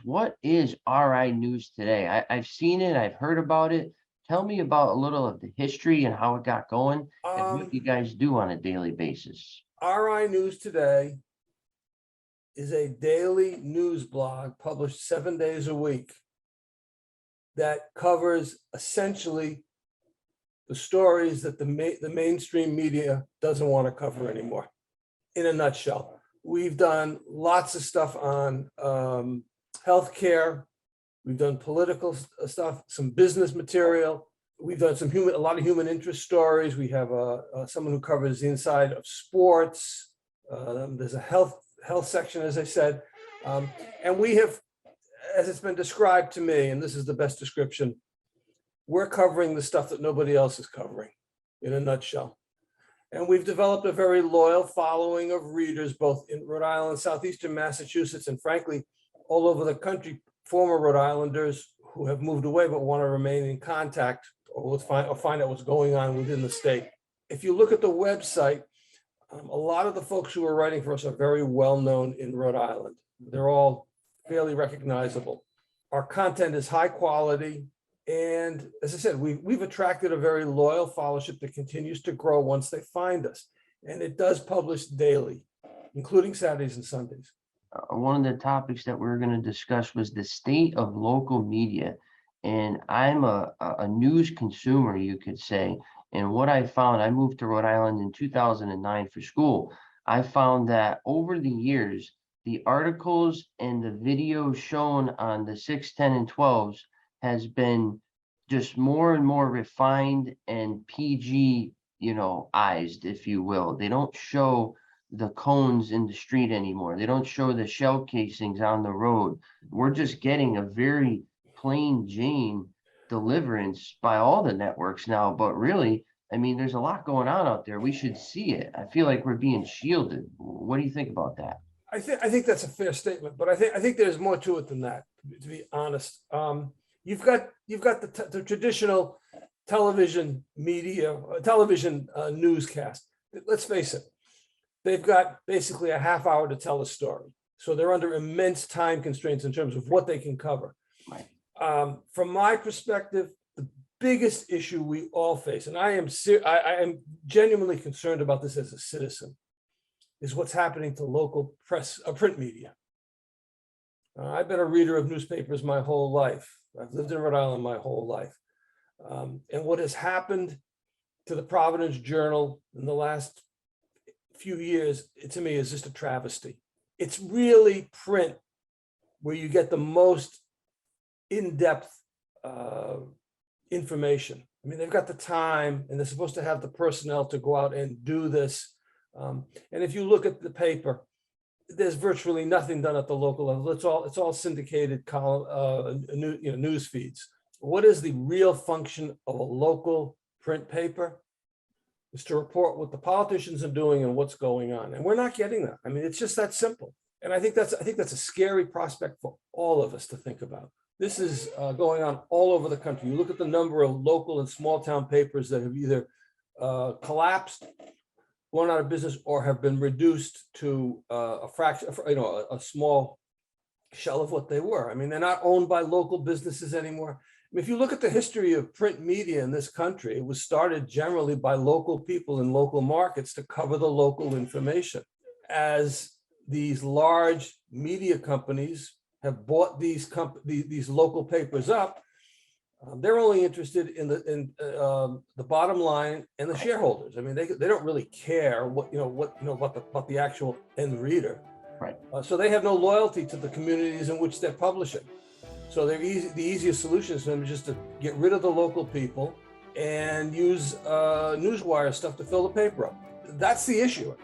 what is RI News Today? I've seen it, I've heard about it. Tell me about a little of the history and how it got going and what you guys do on a daily basis. RI News Today is a daily news blog published 7 days a week that covers essentially the stories that the mainstream media doesn't want to cover anymore. In a nutshell, we've done lots of stuff on healthcare. We've done political stuff, some business material. We've done a lot of human interest stories. We have someone who covers the inside of sports. There's a health section, as I said, and we have, as it's been described to me, and this is the best description, we're covering the stuff that nobody else is covering, in a nutshell. And we've developed a very loyal following of readers, both in Rhode Island, southeastern Massachusetts, and frankly, all over the country, former Rhode Islanders who have moved away but want to remain in contact or find out what's going on within the state. If you look at the website, a lot of the folks who are writing for us are very well known in Rhode Island. They're all fairly recognizable. Our content is high quality. And as I said, we've attracted a very loyal followership that continues to grow once they find us. And it does publish daily, including Saturdays and Sundays. One of the topics that we were going to discuss was the state of local media. And I'm a news consumer, you could say. And what I found, I moved to Rhode Island in 2009 for school. I found that over the years, the articles and the videos shown on the 6, 10, and 12s has been just more and more refined and PG, ized, if you will. They don't show the cones in the street anymore. They don't show the shell casings on the road. We're just getting a very plain Jane deliverance by all the networks now. But really, I mean, there's a lot going on out there. We should see it. I feel like we're being shielded. What do you think about that? I think that's a fair statement, but I think there's more to it than that, to be honest. You've got the traditional television media, newscast. Let's face it, they've got basically a half hour to tell a story. So they're under immense time constraints in terms of what they can cover. Right. From my perspective, the biggest issue we all face, and I am genuinely concerned about this as a citizen, is what's happening to local press, print media. I've been a reader of newspapers my whole life. I've lived in Rhode Island my whole life. And what has happened to the Providence Journal in the last few years, to me, is just a travesty. It's really print where you get the most in-depth information. I mean, they've got the time and they're supposed to have the personnel to go out and do this. And if you look at the paper, there's virtually nothing done at the local level. It's all syndicated news feeds. What is the real function of a local print paper? Is to report what the politicians are doing and what's going on. And we're not getting that. I mean, it's just that simple. And I think that's a scary prospect for all of us to think about. This is going on all over the country. You look at the number of local and small town papers that have either collapsed, gone out of business, or have been reduced to a fraction, a small shell of what they were. I mean, they're not owned by local businesses anymore. I mean, if you look at the history of print media in this country, it was started generally by local people in local markets to cover the local information. As these large media companies have bought these local papers up, they're only interested in the bottom line and the shareholders. I mean, they don't really care about the actual end reader. Right. So they have no loyalty to the communities in which they're publishing. So the easiest solution is for them just to get rid of the local people and use newswire stuff to fill the paper up. That's the issue.